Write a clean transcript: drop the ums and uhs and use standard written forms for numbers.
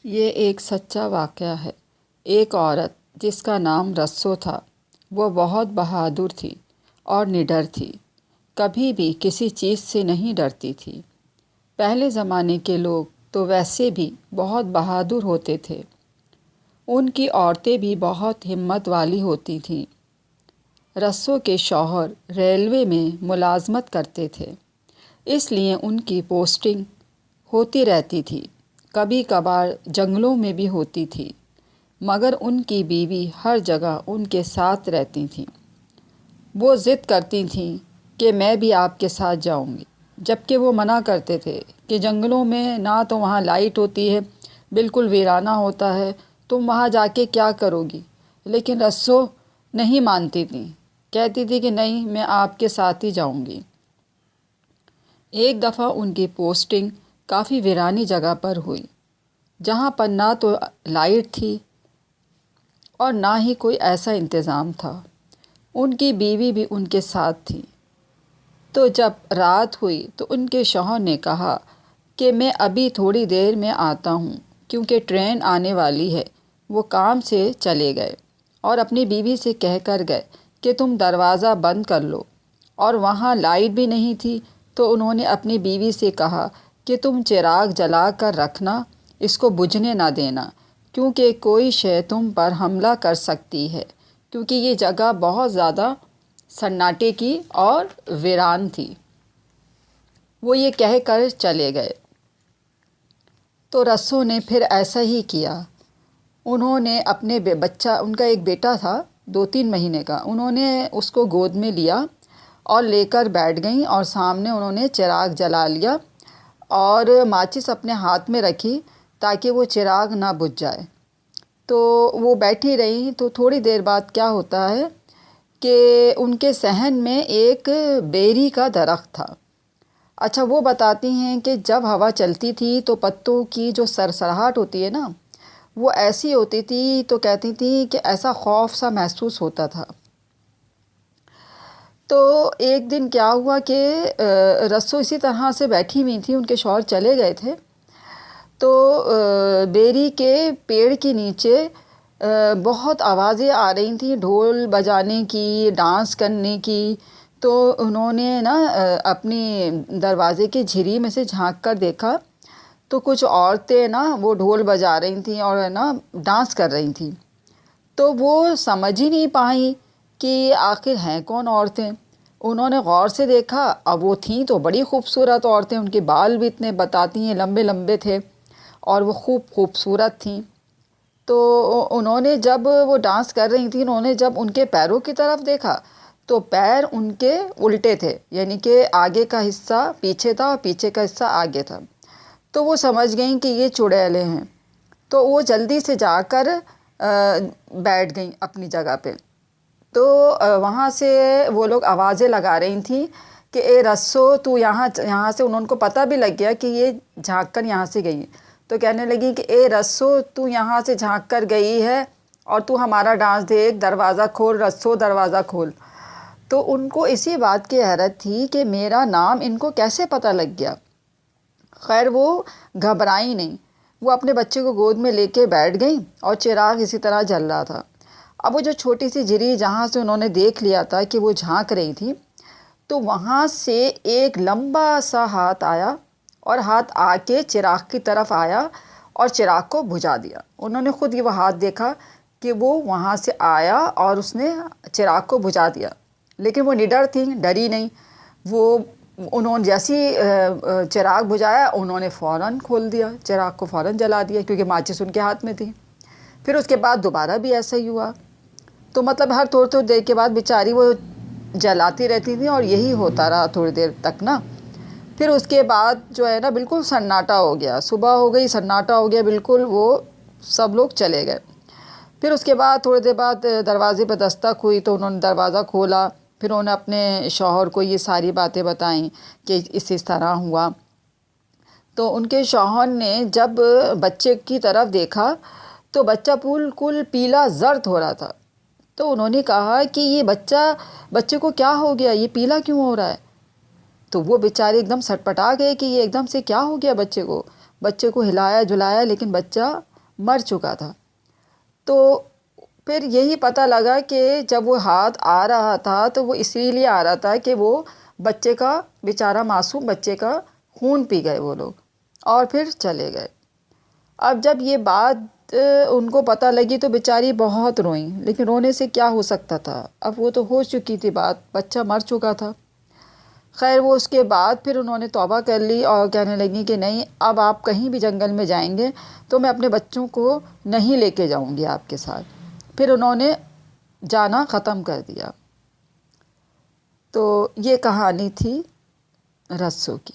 یہ ایک سچا واقعہ ہے۔ ایک عورت جس کا نام رسو تھا، وہ بہت بہادر تھی اور نڈر تھی، کبھی بھی کسی چیز سے نہیں ڈرتی تھی۔ پہلے زمانے کے لوگ تو ویسے بھی بہت بہادر ہوتے تھے۔ ان کی عورتیں بھی بہت ہمت والی ہوتی تھیں۔ رسو کے شوہر ریلوے میں ملازمت کرتے تھے، اس لیے ان کی پوسٹنگ ہوتی رہتی تھی، کبھی کبھار جنگلوں میں بھی ہوتی تھی، مگر ان کی بیوی ہر جگہ ان کے ساتھ رہتی تھیں۔ وہ ضد کرتی تھیں کہ میں بھی آپ کے ساتھ جاؤں گی، جبکہ وہ منع کرتے تھے کہ جنگلوں میں نہ تو وہاں لائٹ ہوتی ہے، بالکل ویرانہ ہوتا ہے، تم وہاں جا کے کیا کرو گی؟ لیکن رسو نہیں مانتی تھیں، کہتی تھی کہ نہیں، میں آپ کے ساتھ ہی جاؤں گی۔ ایک دفعہ ان کی پوسٹنگ کافی ویرانی جگہ پر ہوئی، جہاں پر نہ تو لائٹ تھی اور نہ ہی کوئی ایسا انتظام تھا۔ ان کی بیوی بھی ان کے ساتھ تھی۔ تو جب رات ہوئی تو ان کے شوہر نے کہا کہ میں ابھی تھوڑی دیر میں آتا ہوں، کیونکہ ٹرین آنے والی ہے۔ وہ کام سے چلے گئے اور اپنی بیوی سے کہہ کر گئے کہ تم دروازہ بند کر لو، اور وہاں لائٹ بھی نہیں تھی، تو انہوں نے اپنی بیوی سے کہا کہ تم چراغ جلا کر رکھنا، اس کو بجھنے نہ دینا، کیونکہ کوئی شے تم پر حملہ کر سکتی ہے، کیونکہ یہ جگہ بہت زیادہ سناٹے کی اور ویران تھی۔ وہ یہ کہہ کر چلے گئے تو رسو نے پھر ایسا ہی کیا۔ انہوں نے اپنے ان کا ایک بیٹا تھا 2-3 مہینے کا، انہوں نے اس کو گود میں لیا اور لے کر بیٹھ گئیں، اور سامنے انہوں نے چراغ جلا لیا اور ماچس اپنے ہاتھ میں رکھی تاکہ وہ چراغ نہ بجھ جائے۔ تو وہ بیٹھی رہیں، تو تھوڑی دیر بعد کیا ہوتا ہے کہ ان کے صحن میں ایک بیری کا درخت تھا۔ اچھا، وہ بتاتی ہیں کہ جب ہوا چلتی تھی تو پتوں کی جو سرسراہٹ ہوتی ہے نا، وہ ایسی ہوتی تھی، تو کہتی تھی کہ ایسا خوف سا محسوس ہوتا تھا۔ تو ایک دن کیا ہوا کہ رسو اسی طرح سے بیٹھی ہوئی تھی، ان کے شوہر چلے گئے تھے، تو بیری کے پیڑ کے نیچے بہت آوازیں آ رہی تھیں، ڈھول بجانے کی، ڈانس کرنے کی۔ تو انہوں نے اپنی دروازے کی جھری میں سے جھانک کر دیکھا، تو کچھ عورتیں وہ ڈھول بجا رہی تھیں اور ڈانس کر رہی تھیں۔ تو وہ سمجھ ہی نہیں پائیں کہ آخر ہیں کون عورتیں۔ انہوں نے غور سے دیکھا، اب وہ تھیں تو بڑی خوبصورت عورتیں، ان کے بال بھی اتنے بتاتی ہیں لمبے لمبے تھے اور وہ خوبصورت تھیں۔ تو انہوں نے جب وہ ڈانس کر رہی تھیں، انہوں نے جب ان کے پیروں کی طرف دیکھا تو پیر ان کے الٹے تھے، یعنی کہ آگے کا حصہ پیچھے تھا اور پیچھے کا حصہ آگے تھا۔ تو وہ سمجھ گئیں کہ یہ چڑیلیں ہیں، تو وہ جلدی سے جا کر بیٹھ گئیں اپنی جگہ پہ۔ تو وہاں سے وہ لوگ آوازیں لگا رہی تھیں کہ اے رسو، تو یہاں سے انہوں کو پتہ بھی لگ گیا کہ یہ جھانک کر یہاں سے گئی ہیں، تو کہنے لگی کہ اے رسو، تو یہاں سے جھانک کر گئی ہے اور تو ہمارا ڈانس دیکھ، دروازہ کھول رسو، دروازہ کھول۔ تو ان کو اسی بات کی حیرت تھی کہ میرا نام ان کو کیسے پتہ لگ گیا۔ خیر، وہ گھبرائیں نہیں، وہ اپنے بچے کو گود میں لے کے بیٹھ گئیں اور چراغ اسی طرح جل رہا تھا۔ اب وہ جو چھوٹی سی جھری جہاں سے انہوں نے دیکھ لیا تھا کہ وہ جھانک رہی تھی، تو وہاں سے ایک لمبا سا ہاتھ آیا، اور ہاتھ آ کے چراغ کی طرف آیا اور چراغ کو بجھا دیا۔ انہوں نے خود وہ ہاتھ دیکھا کہ وہ وہاں سے آیا اور اس نے چراغ کو بجھا دیا، لیکن وہ نڈر تھیں، ڈری نہیں۔ انہوں نے جیسی چراغ بجھایا، انہوں نے فوراً کھول دیا، چراغ کو فوراً جلا دیا، کیونکہ ماچس ان کے ہاتھ میں تھی۔ پھر اس کے بعد دوبارہ بھی ایسا ہی ہوا۔ تو مطلب ہر تھوڑی دیر کے بعد بیچاری وہ جلاتی رہتی تھیں، اور یہی ہوتا رہا تھوڑی دیر تک پھر اس کے بعد جو ہے بالکل سناٹا ہو گیا، صبح ہو گئی، سناٹا ہو گیا بالکل، وہ سب لوگ چلے گئے۔ پھر اس کے بعد تھوڑی دیر بعد دروازے پہ دستک ہوئی، تو انہوں نے دروازہ کھولا، پھر انہوں نے اپنے شوہر کو یہ ساری باتیں بتائیں کہ اس طرح ہوا۔ تو ان کے شوہر نے جب بچے کی طرف دیکھا تو بچہ بالکل پیلا زرد ہو رہا تھا۔ تو انہوں نے کہا کہ یہ بچے کو کیا ہو گیا، یہ پیلا کیوں ہو رہا ہے؟ تو وہ بیچارے ایک دم سٹپٹا گئے کہ یہ ایک دم سے کیا ہو گیا بچے کو۔ بچے کو ہلایا جلایا، لیکن بچہ مر چکا تھا۔ تو پھر یہی پتہ لگا کہ جب وہ ہاتھ آ رہا تھا تو وہ اسی لیے آ رہا تھا کہ وہ بچے کا، بیچارہ معصوم بچے کا خون پی گئے وہ لوگ اور پھر چلے گئے۔ اب جب یہ بات ان کو پتہ لگی تو بیچاری بہت روئیں، لیکن رونے سے کیا ہو سکتا تھا، اب وہ تو ہو چکی تھی بات، بچہ مر چکا تھا۔ خیر وہ اس کے بعد پھر انہوں نے توبہ کر لی اور کہنے لگی کہ نہیں، اب آپ کہیں بھی جنگل میں جائیں گے تو میں اپنے بچوں کو نہیں لے کے جاؤں گی آپ کے ساتھ۔ پھر انہوں نے جانا ختم کر دیا۔ تو یہ کہانی تھی رسو کی۔